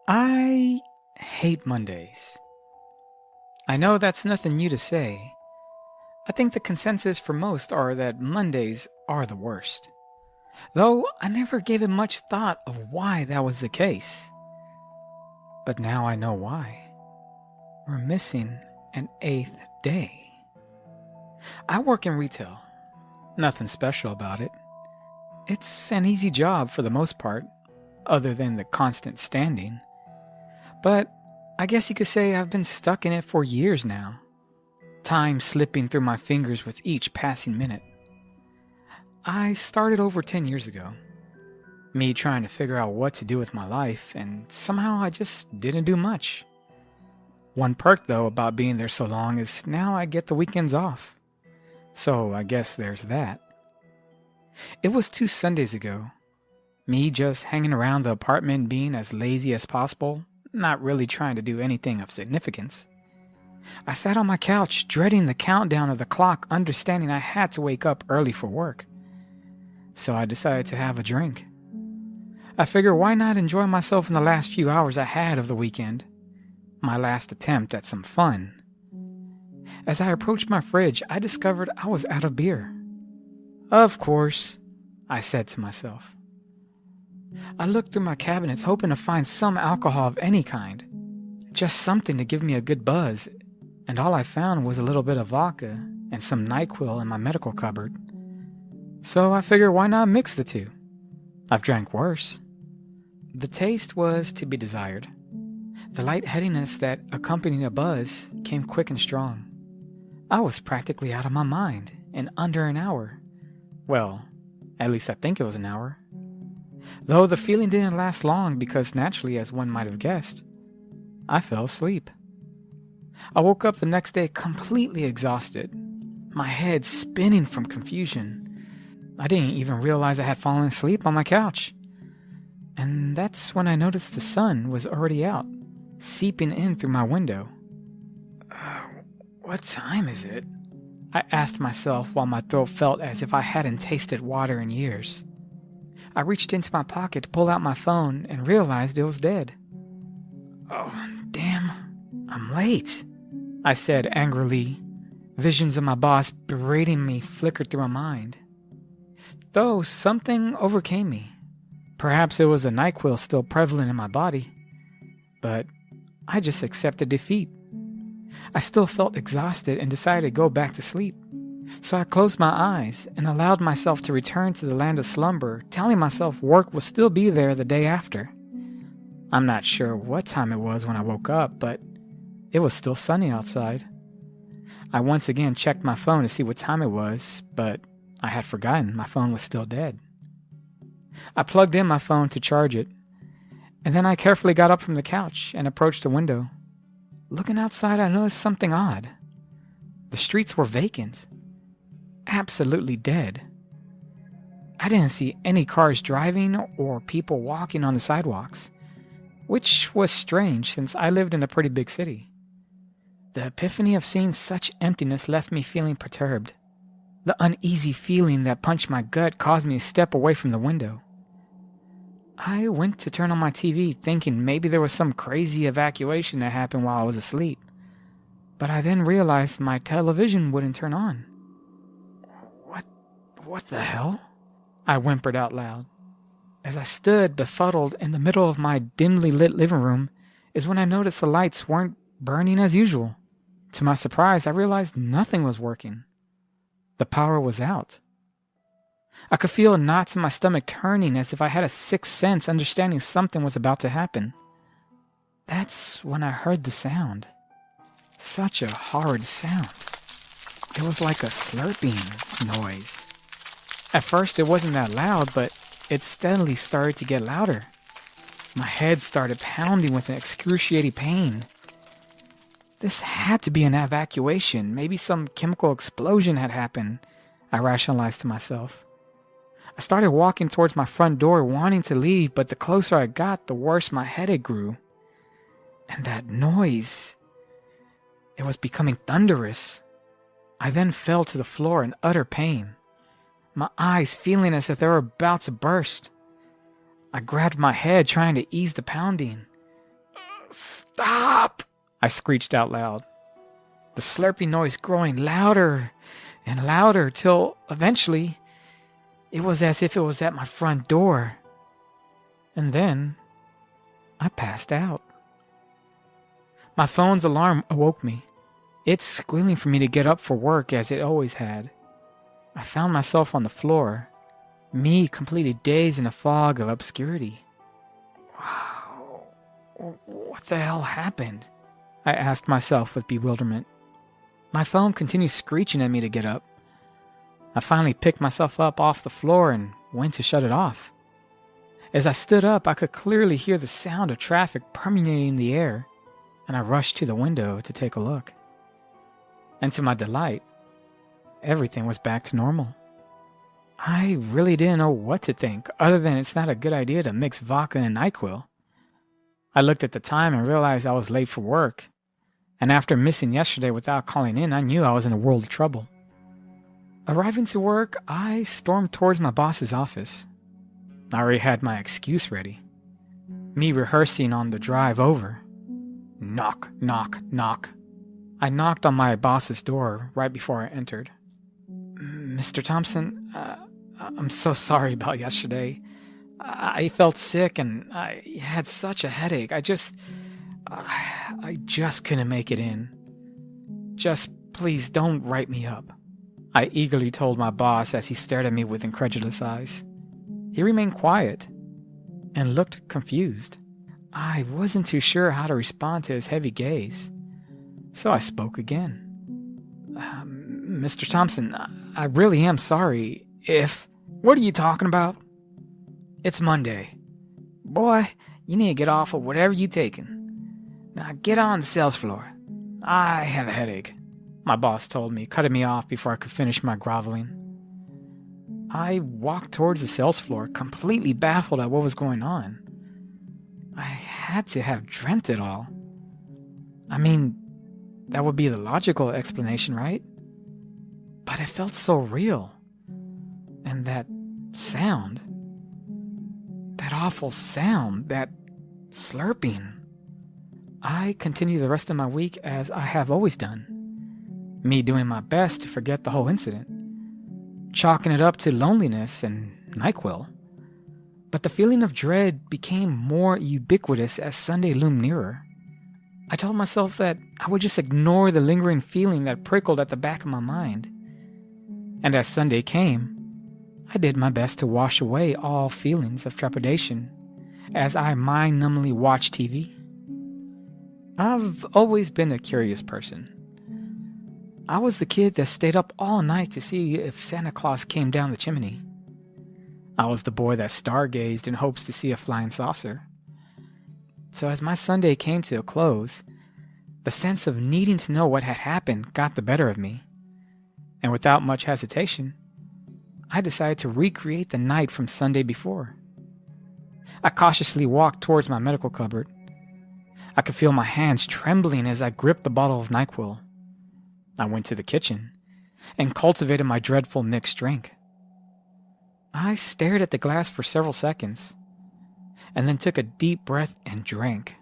I hate Mondays. I know that's nothing new to say. I think the consensus for most are that Mondays are the worst. Though I never gave it much thought of why that was the case. But now I know why. We're missing an eighth day. I work in retail. Nothing special about it. It's an easy job for the most part, other than the constant standing. But I guess you could say I've been stuck in it for years now. Time slipping through my fingers with each passing minute. I started over 10 years ago. Me trying to figure out what to do with my life, and somehow I just didn't do much. One perk though about being there so long is now I get the weekends off. So I guess there's that. It was 2 Sundays ago. Me just hanging around the apartment being as lazy as possible, not really trying to do anything of significance. I sat on my couch, dreading the countdown of the clock, understanding I had to wake up early for work. So I decided to have a drink. I figured why not enjoy myself in the last few hours I had of the weekend? My last attempt at some fun. As I approached my fridge, I discovered I was out of beer. Of course, I said to myself. I looked through my cabinets hoping to find some alcohol of any kind. Just something to give me a good buzz, and all I found was a little bit of vodka and some NyQuil in my medical cupboard. So I figured why not mix the two? I've drank worse. The taste was to be desired. The lightheadedness that accompanied a buzz came quick and strong. I was practically out of my mind in under an hour. Well, at least I think it was an hour. Though the feeling didn't last long because naturally, as one might have guessed, I fell asleep. I woke up the next day completely exhausted, my head spinning from confusion. I didn't even realize I had fallen asleep on my couch. And that's when I noticed the sun was already out, seeping in through my window. What time is it? I asked myself while my throat felt as if I hadn't tasted water in years. I reached into my pocket to pull out my phone and realized it was dead. Oh, damn, I'm late, I said angrily. Visions of my boss berating me flickered through my mind. Though something overcame me. Perhaps it was the NyQuil still prevalent in my body. But I just accepted defeat. I still felt exhausted and decided to go back to sleep. So I closed my eyes and allowed myself to return to the land of slumber, telling myself work will still be there the day after. I'm not sure what time it was when I woke up, but it was still sunny outside. I once again checked my phone to see what time it was, but I had forgotten my phone was still dead. I plugged in my phone to charge it, and then I carefully got up from the couch and approached the window. Looking outside, I noticed something odd. The streets were vacant. Absolutely dead. I didn't see any cars driving or people walking on the sidewalks, which was strange since I lived in a pretty big city. The epiphany of seeing such emptiness left me feeling perturbed. The uneasy feeling that punched my gut caused me to step away from the window. I went to turn on my TV thinking maybe there was some crazy evacuation that happened while I was asleep, but I then realized my television wouldn't turn on. What the hell? I whimpered out loud. As I stood befuddled in the middle of my dimly lit living room is when I noticed the lights weren't burning as usual. To my surprise, I realized nothing was working. The power was out. I could feel knots in my stomach turning as if I had a sixth sense understanding something was about to happen. That's when I heard the sound. Such a horrid sound. It was like a slurping noise. At first it wasn't that loud, but it steadily started to get louder. My head started pounding with an excruciating pain. This had to be an evacuation. Maybe some chemical explosion had happened, I rationalized to myself. I started walking towards my front door, wanting to leave, but the closer I got, the worse my headache grew. And that noise, it was becoming thunderous. I then fell to the floor in utter pain, my eyes feeling as if they were about to burst. I grabbed my head, trying to ease the pounding, Stop! I screeched out loud, the slurping noise growing louder and louder till eventually it was as if it was at my front door. And then I passed out. My phone's alarm awoke me. It's squealing for me to get up for work as it always had. I found myself on the floor, me completely dazed in a fog of obscurity. Wow, what the hell happened? I asked myself with bewilderment. My phone continued screeching at me to get up. I finally picked myself up off the floor and went to shut it off. As I stood up, I could clearly hear the sound of traffic permeating the air, and I rushed to the window to take a look. And to my delight, everything was back to normal. I really didn't know what to think, other than it's not a good idea to mix vodka and NyQuil. I looked at the time and realized I was late for work, and after missing yesterday without calling in, I knew I was in a world of trouble. Arriving to work, I stormed towards my boss's office. I already had my excuse ready. Me rehearsing on the drive over. Knock, knock, knock. I knocked on my boss's door right before I entered. Mr. Thompson, I'm so sorry about yesterday. I felt sick and I had such a headache. I just couldn't make it in. Just please don't write me up. I eagerly told my boss as he stared at me with incredulous eyes. He remained quiet and looked confused. I wasn't too sure how to respond to his heavy gaze, so I spoke again. Mr. Thompson, I really am sorry if... What are you talking about? It's Monday. Boy, you need to get off of whatever you're taking. Now get on the sales floor. I have a headache, my boss told me, cutting me off before I could finish my groveling. I walked towards the sales floor, completely baffled at what was going on. I had to have dreamt it all. I mean, that would be the logical explanation, right? But it felt so real. And that sound, that awful sound, that slurping. I continued the rest of my week as I have always done. Me doing my best to forget the whole incident, chalking it up to loneliness and NyQuil. But the feeling of dread became more ubiquitous as Sunday loomed nearer. I told myself that I would just ignore the lingering feeling that prickled at the back of my mind. And as Sunday came, I did my best to wash away all feelings of trepidation as I mind-numbingly watched TV. I've always been a curious person. I was the kid that stayed up all night to see if Santa Claus came down the chimney. I was the boy that stargazed in hopes to see a flying saucer. So as my Sunday came to a close, the sense of needing to know what had happened got the better of me. And without much hesitation, I decided to recreate the night from Sunday before. I cautiously walked towards my medical cupboard. I could feel my hands trembling as I gripped the bottle of NyQuil. I went to the kitchen and cultivated my dreadful mixed drink. I stared at the glass for several seconds, and then took a deep breath and drank.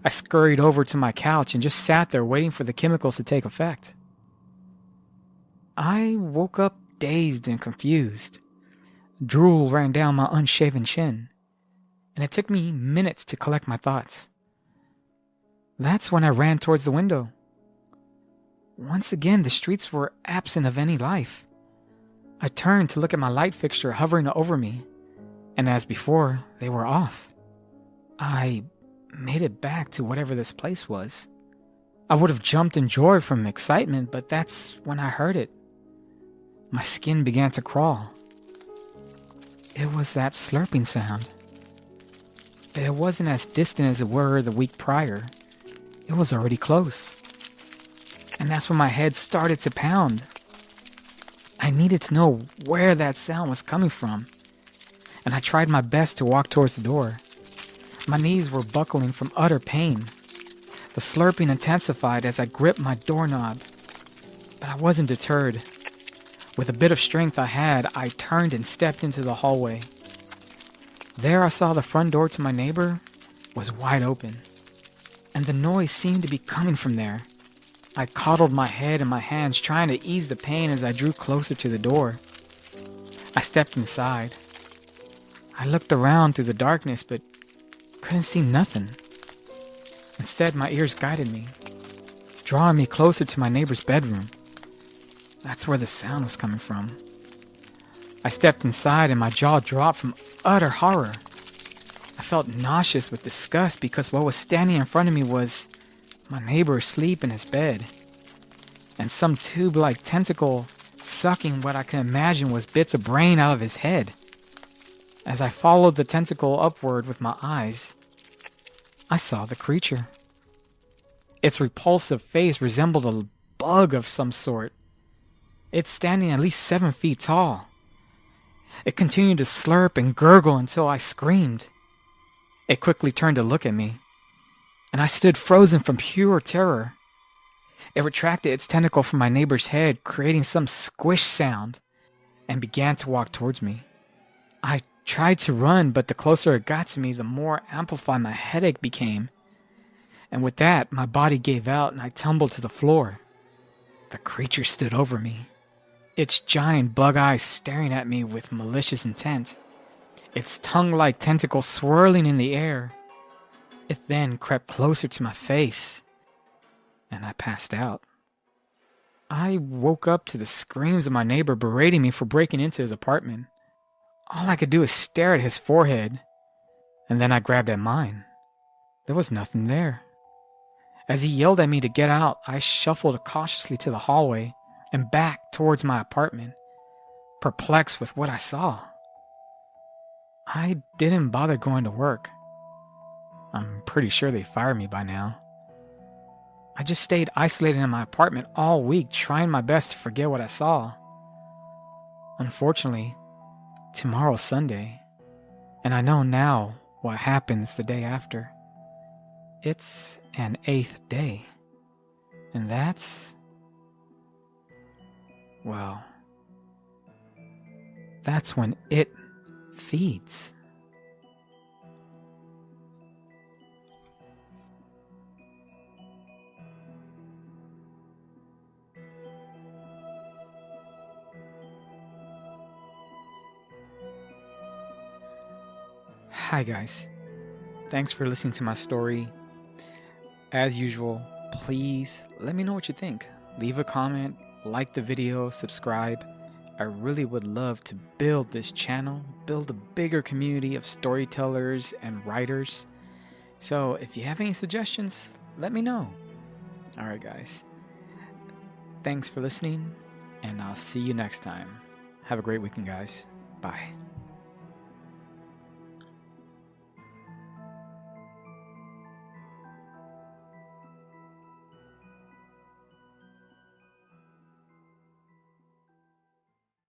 I scurried over to my couch and just sat there waiting for the chemicals to take effect. I woke up dazed and confused. Drool ran down my unshaven chin, and it took me minutes to collect my thoughts. That's when I ran towards the window. Once again, the streets were absent of any life. I turned to look at my light fixture hovering over me, and as before, they were off. I made it back to whatever this place was. I would have jumped in joy from excitement, but that's when I heard it. My skin began to crawl. It was that slurping sound. But it wasn't as distant as it were the week prior. It was already close. And that's when my head started to pound. I needed to know where that sound was coming from, and I tried my best to walk towards the door. My knees were buckling from utter pain. The slurping intensified as I gripped my doorknob, but I wasn't deterred. With a bit of strength I had, I turned and stepped into the hallway. There I saw the front door to my neighbor was wide open. and the noise seemed to be coming from there. I coddled my head in my hands, trying to ease the pain as I drew closer to the door. I stepped inside. I looked around through the darkness, but couldn't see nothing. Instead, my ears guided me, drawing me closer to my neighbor's bedroom. That's where the sound was coming from. I stepped inside and my jaw dropped from utter horror. I felt nauseous with disgust because what was standing in front of me was my neighbor asleep in his bed, and some tube-like tentacle sucking what I could imagine was bits of brain out of his head. As I followed the tentacle upward with my eyes, I saw the creature. Its repulsive face resembled a bug of some sort. It's standing at least 7 feet tall. It continued to slurp and gurgle until I screamed. It quickly turned to look at me, and I stood frozen from pure terror. It retracted its tentacle from my neighbor's head, creating some squish sound, and began to walk towards me. I tried to run, but the closer it got to me, the more amplified my headache became. And with that, my body gave out and I tumbled to the floor. The creature stood over me, its giant bug eyes staring at me with malicious intent, its tongue-like tentacle swirling in the air. It then crept closer to my face, and I passed out. I woke up to the screams of my neighbor berating me for breaking into his apartment. All I could do was stare at his forehead, and then I grabbed at mine. There was nothing there. As he yelled at me to get out, I shuffled cautiously to the hallway and back towards my apartment, perplexed with what I saw. I didn't bother going to work. I'm pretty sure they fired me by now. I just stayed isolated in my apartment all week, trying my best to forget what I saw. Unfortunately, tomorrow's Sunday, and I know now what happens the day after. It's an 8th day, and well, that's when it feeds. Hi guys, thanks for listening to my story. As usual, please let me know what you think. Leave a comment, like the video, subscribe. I really would love to build this channel, build a bigger community of storytellers and writers. So if you have any suggestions, let me know. Alright guys, thanks for listening, and I'll see you next time. Have a great weekend guys. Bye.